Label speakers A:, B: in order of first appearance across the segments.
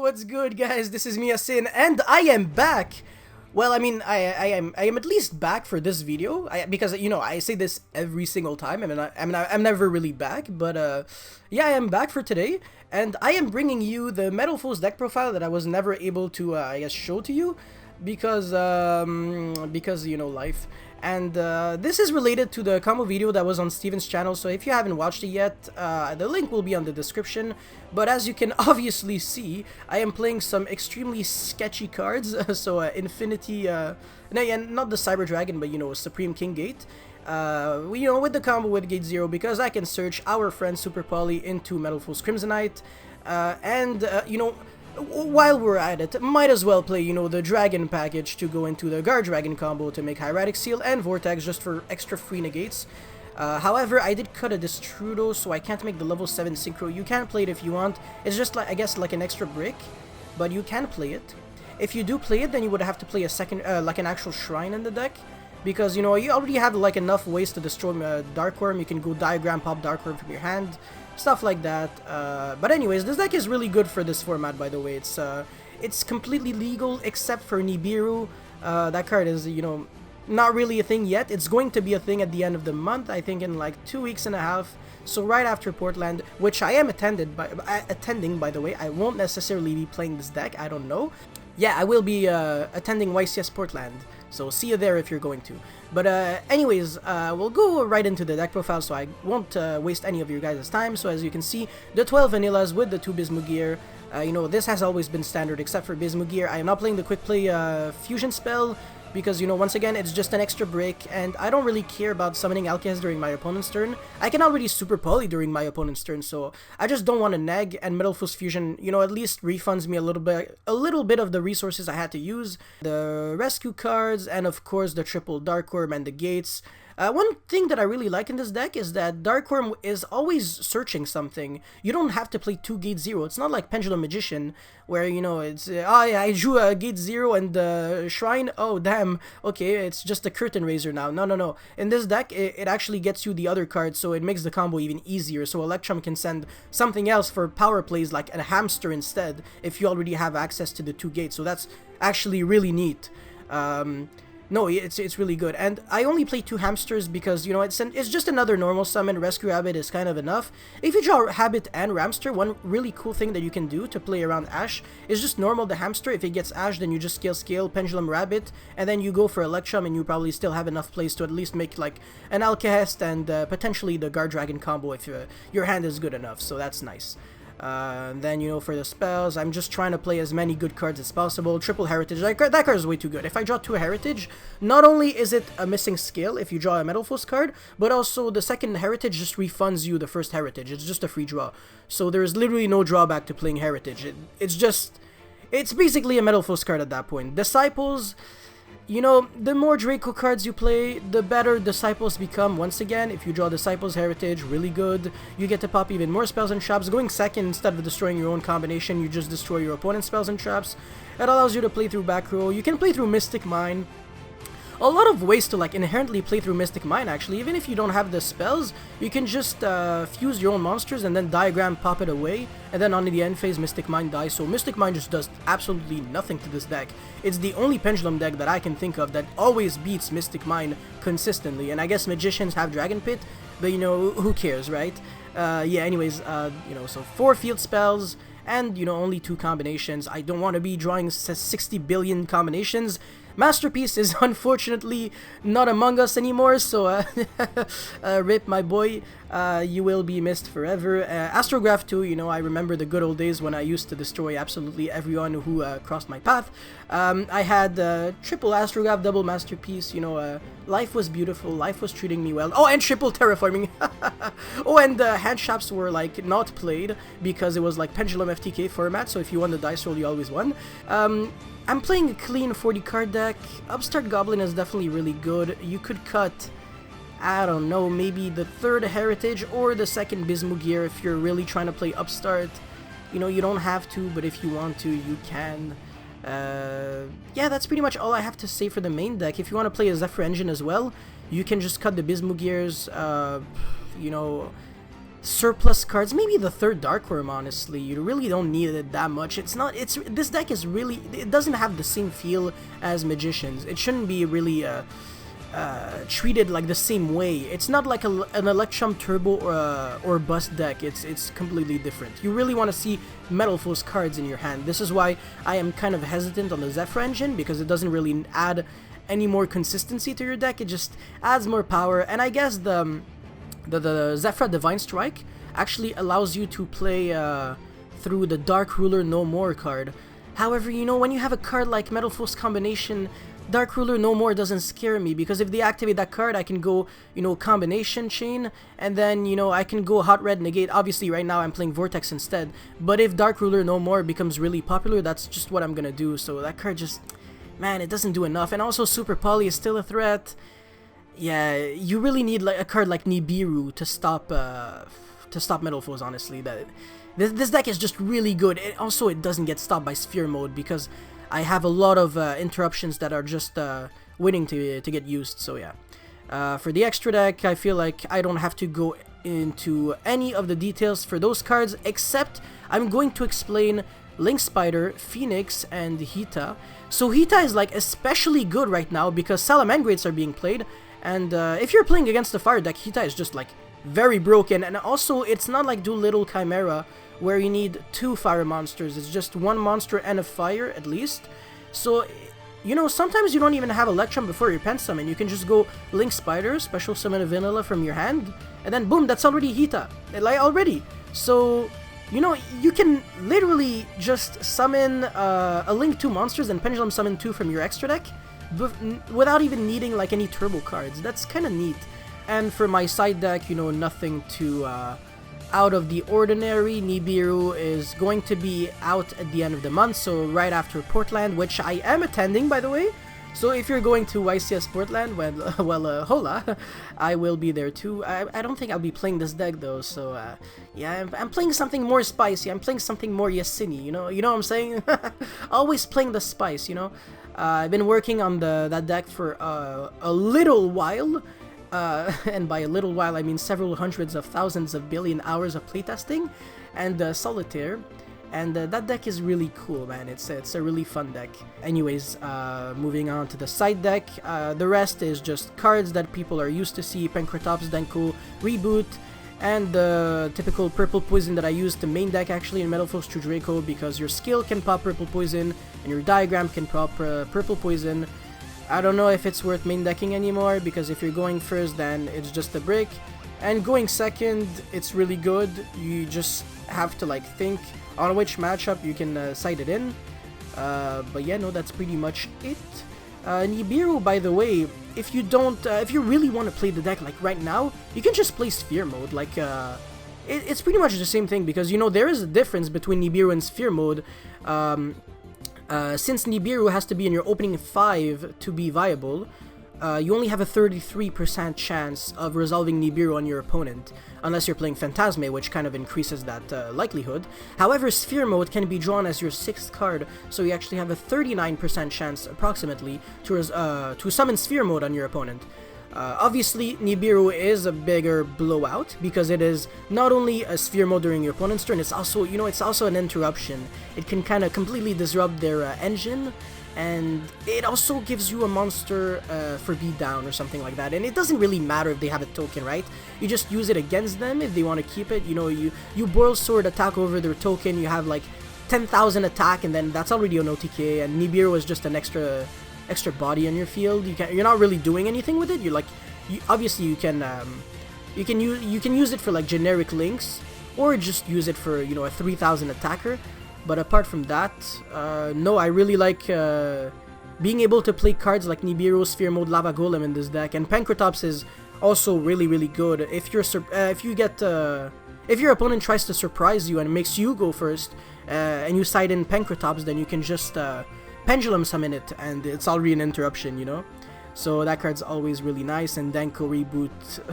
A: What's good, guys? This is Miasin, and I am back. Well, I mean, I am at least back for this video, because I say this every single time. I'm never really back, but yeah, I am back for today, and I am bringing you the Metalfoes deck profile that I was never able to, I guess, show to you, because life. And this is related to the combo video that was on Steven's channel, so if you haven't watched it yet, the link will be on the description. But as you can obviously see, I am playing some extremely sketchy cards, so Infinity, no, yeah, not the Cyber Dragon, but Supreme King Gate. With the combo with Gate 0, because I can search our friend Super Poly into Metalfoes Crimsonite, while we're at it, might as well play, the Dragon package to go into the Guardragon combo to make Hieratic Seal and Vortex just for extra free negates. However, I did cut a Destrudo, so I can't make the level 7 Synchro. You can play it if you want. It's just, like, I guess, like an extra brick, but you can play it. If you do play it, then you would have to play a second, like an actual Shrine in the deck, because, you already have, like, enough ways to destroy Dark Worm. You can go Diagram, pop Dark Worm from your hand, stuff like that. But anyways, this deck is really good for this format, by the way. It's completely legal except for Nibiru. That card is, not really a thing yet. It's going to be a thing at the end of the month, I think in like 2 weeks and a half. So right after Portland, which I am attending, by the way. I won't necessarily be playing this deck, I don't know. Yeah, I will be attending YCS Portland, so see you there if you're going to. But anyways, we'll go right into the deck profile, so I won't waste any of your guys' time. So as you can see, the 12 vanillas with the 2 Bismugear. This has always been standard except for Bismugear. I am not playing the quick play fusion spell, because, once again, it's just an extra break, and I don't really care about summoning Alkahest during my opponent's turn. I can already Super Poly during my opponent's turn, so I just don't want to neg, and Metalfoes Fusion, at least refunds me a little bit of the resources I had to use. The rescue cards, and of course the triple Dark Worm and the gates. One thing that I really like in this deck is that Dark Worm is always searching something. You don't have to play 2 Gate 0. It's not like Pendulum Magician, where, it's, oh yeah, I drew a Gate 0 and the Shrine, oh damn, okay, it's just a Curtain Raiser now. No. In this deck, it actually gets you the other cards, so it makes the combo even easier, so Electrum can send something else for power plays like a Hamster instead, if you already have access to the 2 gates, so that's actually really neat. No, it's really good, and I only play 2 hamsters because, it's just another normal summon. Rescue Rabbit is kind of enough. If you draw Habit and Ramster, one really cool thing that you can do to play around Ash is just normal the hamster. If it gets Ash, then you just scale Pendulum Rabbit, and then you go for Electrum, and you probably still have enough plays to at least make, like, an Alkahest and potentially the Guardragon combo if your hand is good enough, so that's nice. Then, for the spells, I'm just trying to play as many good cards as possible. Triple Heritage, that card is way too good. If I draw 2 Heritage, not only is it a missing skill if you draw a Metalfoes card, but also the second Heritage just refunds you the first Heritage. It's just a free draw. So there is literally no drawback to playing Heritage. It's basically a Metalfoes card at that point. Disciples, the more Draco cards you play, the better Disciples become. Once again, if you draw Disciples Heritage, really good. You get to pop even more spells and traps. Going second, instead of destroying your own combination, you just destroy your opponent's spells and traps. It allows you to play through back row. You can play through Mystic Mine. A lot of ways to, like, inherently play through Mystic Mine, actually. Even if you don't have the spells, you can just fuse your own monsters and then Diagram, pop it away, and then on the end phase, Mystic Mine dies. So Mystic Mine just does absolutely nothing to this deck. It's the only Pendulum deck that I can think of that always beats Mystic Mine consistently. And I guess Magicians have Dragon Pit, but, who cares, right? Yeah, anyways, so 4 field spells, and, only 2 combinations. I don't want to be drawing 60 billion combinations. Masterpiece is unfortunately not among us anymore, so rip, my boy, you will be missed forever. Astrograph too, I remember the good old days when I used to destroy absolutely everyone who crossed my path. I had triple Astrograph, double Masterpiece, life was beautiful, life was treating me well. Oh, and triple Terraforming. Oh, and hand shops were, like, not played because it was like Pendulum FTK format, so if you won the dice roll, you always won. I'm playing a clean 40 card deck. Upstart Goblin is definitely really good. You could cut, I don't know, maybe the 3rd Heritage or the 2nd Bismugear if you're really trying to play Upstart. You don't have to, but if you want to, you can. Yeah, that's pretty much all I have to say for the main deck. If you want to play a Zephyr Engine as well, you can just cut the Bismugears, surplus cards. Maybe the third Dark Worm, honestly. You really don't need it that much. This deck is really, it doesn't have the same feel as Magicians. It shouldn't be really treated like the same way. It's not like an Electrum Turbo or Bust deck. It's completely different. You really want to see Metalfoes cards in your hand. This is why I am kind of hesitant on the Zephyr engine, because it doesn't really add any more consistency to your deck. It just adds more power, and I guess the Zephyr Divine Strike actually allows you to play through the Dark Ruler No More card. However, you know, when you have a card like Metalfoes Combination, Dark Ruler No More doesn't scare me, because if they activate that card, I can go, you know, Combination Chain, and then, you know, I can go Hot Red Negate. Obviously, right now I'm playing Vortex instead, but if Dark Ruler No More becomes really popular, that's just what I'm gonna do. So that card just, man, it doesn't do enough. And also Super Poly is still a threat. Yeah, you really need like a card like Nibiru to stop Metalfoes, honestly. This deck is just really good. It doesn't get stopped by Sphere Mode, because I have a lot of interruptions that are just waiting to get used. So yeah, for the extra deck, I feel like I don't have to go into any of the details for those cards, except I'm going to explain Link Spider, Phoenix, and Hita. So Hita is like especially good right now because Salamangrates are being played, and if you're playing against the fire deck, Hita is just like very broken. And also, it's not like Doolittle Chimera where you need 2 fire monsters. It's just 1 monster and a fire at least. So, you know, sometimes you don't even have Electrum before your pen summon. You can just go Link Spider, special summon a vanilla from your hand, and then boom, that's already Hita. Like already. So, you know, you can literally just summon a Link 2 monsters and Pendulum summon 2 from your extra deck without even needing like any turbo cards. That's kind of neat. And for my side deck, you know, nothing too out of the ordinary. Nibiru is going to be out at the end of the month, so right after Portland, which I am attending, by the way. So if you're going to YCS Portland, well, hola, I will be there too. I don't think I'll be playing this deck though, so yeah, I'm playing something more spicy. I'm playing something more Yasini, you know what I'm saying? Always playing the spice, you know. I've been working on that deck for a little while. And by a little while I mean several hundreds of thousands of billion hours of playtesting and solitaire, and that deck is really cool, man. It's a really fun deck. Anyways, moving on to the side deck, the rest is just cards that people are used to see: Pancratops, Denko, Reboot, and the typical purple poison that I use to main deck actually in Metalfoes to Draco, because your skill can pop purple poison and your diagram can pop purple poison. I don't know if it's worth main decking anymore, because if you're going first, then it's just a brick, and going second, it's really good. You just have to like think on which matchup you can side it in. But yeah, no, that's pretty much it. Nibiru, by the way, if you really want to play the deck like right now, you can just play Sphere Mode. Like it's pretty much the same thing, because you know there is a difference between Nibiru and Sphere Mode. Since Nibiru has to be in your opening 5 to be viable, you only have a 33% chance of resolving Nibiru on your opponent, unless you're playing Phantasme, which kind of increases that likelihood. However, Sphere Mode can be drawn as your 6th card, so you actually have a 39% chance, approximately, to summon Sphere Mode on your opponent. Obviously, Nibiru is a bigger blowout, because it is not only a Sphere Mode during your opponent's turn, it's also, you know, it's also an interruption. It can kind of completely disrupt their engine, and it also gives you a monster for beatdown or something like that. And it doesn't really matter if they have a token, right? You just use it against them if they want to keep it. You know, you Boil Sword attack over their token, you have like 10,000 attack, and then that's already an OTK, and Nibiru is just an extra body on your field. You're not really doing anything with it. Obviously you can use it for like generic links, or just use it for, you know, a 3,000 attacker. But apart from that, no, I really like being able to play cards like Nibiru, Sphere Mode, Lava Golem in this deck. And Pancratops is also really good. If your opponent tries to surprise you and makes you go first, and you side in Pancratops, then you can just Pendulum summon it, and it's already an interruption, you know? So that card's always really nice. And Denko Reboot,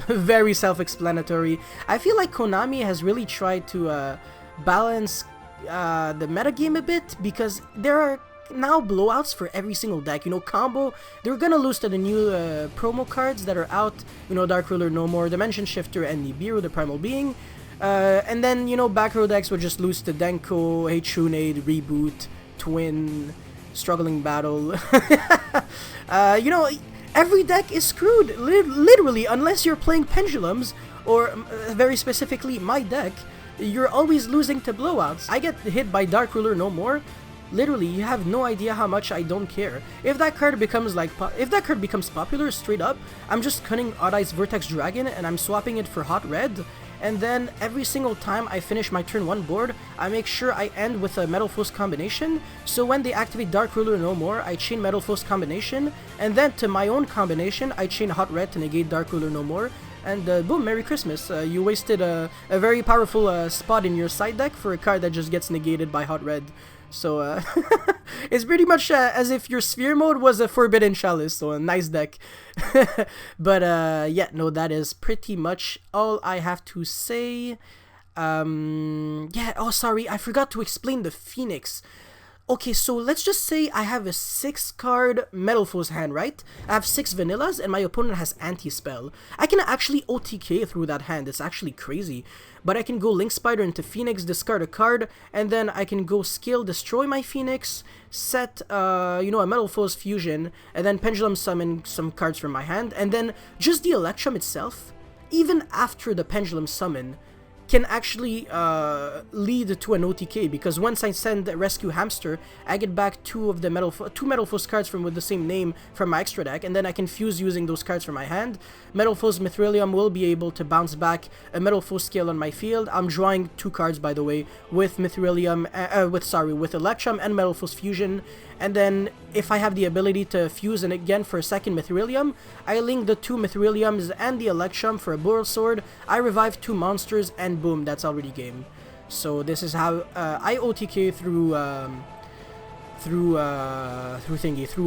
A: very self-explanatory. I feel like Konami has really tried to balance the metagame a bit, because there are now blowouts for every single deck. You know, combo, they're gonna lose to the new promo cards that are out, you know, Dark Ruler No More, Dimension Shifter, and Nibiru, the Primal Being. And then, you know, back row decks would just lose to Denko, Heichune, Reboot, Twin, Struggling Battle. You know, every deck is screwed, literally, unless you're playing Pendulums, or very specifically my deck, you're always losing to blowouts. I get hit by Dark Ruler no more. Literally, you have no idea how much I don't care. If that card becomes popular straight up, I'm just cutting Odd Eyes Vertex Dragon and I'm swapping it for Hot Red. And then every single time I finish my turn 1 board, I make sure I end with a Metalfoes combination. So when they activate Dark Ruler no more, I chain Metalfoes combination, and then to my own combination, I chain Hot Red to negate Dark Ruler no more. And boom, Merry Christmas. You wasted a very powerful spot in your side deck for a card that just gets negated by Hot Red. So it's pretty much as if your Sphere mode was a Forbidden Chalice, so a nice deck. But yeah, no, that is pretty much all I have to say. Yeah, oh sorry, I forgot to explain the Phoenix. Okay, so let's just say I have a 6-card Metalfoes hand, right? I have 6 vanillas and my opponent has anti-spell. I can actually OTK through that hand, it's actually crazy. But I can go Link Spider into Phoenix, discard a card, and then I can go skill destroy my Phoenix, set, you know, a Metalfoes fusion, and then pendulum summon some cards from my hand, and then just the Electrum itself, even after the pendulum summon, can actually lead to an OTK, because once I send Rescue Hamster, I get back two Metalfoes cards with the same name from my extra deck, and then I can fuse using those cards from my hand. Metalfoes Mithrilium will be able to bounce back a Metalfoes scale on my field. I'm drawing 2 cards, by the way, with Mithrilium, with Electrum and Metalfoes Fusion. And then, if I have the ability to fuse and again for a second Mithrilium, I link the 2 Mithriliums and the Electrum for a Boral Sword, I revive 2 monsters, and boom, that's already game. So this is how I OTK through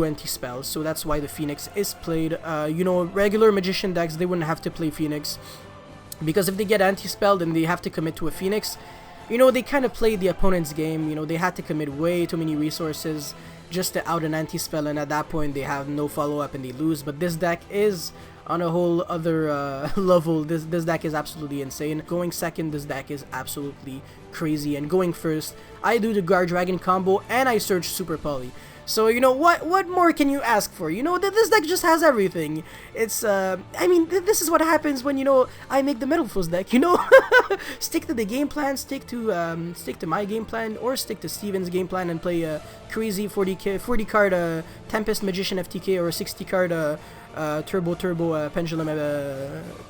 A: anti-spell. So that's why the Phoenix is played. You know, regular Magician decks, they wouldn't have to play Phoenix, because if they get anti-spelled and they have to commit to a Phoenix, you know, they kind of played the opponent's game. You know, they had to commit way too many resources just to out an anti-spell, and at that point they have no follow-up and they lose. But this deck is on a whole other level. This deck is absolutely insane. Going second, this deck is absolutely crazy, and going first, I do the Guardragon combo and I search Super Poly. So, you know, what more can you ask for? You know, this deck just has everything. It's, I mean, this is what happens when, you know, I make the Metalfoes deck, you know? Stick to the game plan, stick to my game plan, or stick to Steven's game plan and play a crazy 40 card Tempest Magician FTK, or a 60 card Turbo Pendulum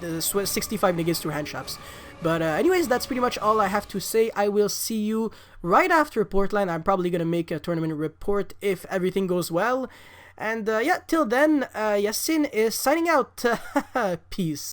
A: 65 negates through hand shops. But anyways, that's pretty much all I have to say. I will see you right after Portland. I'm probably going to make a tournament report if everything goes well. And yeah, till then, Yasin is signing out. Peace.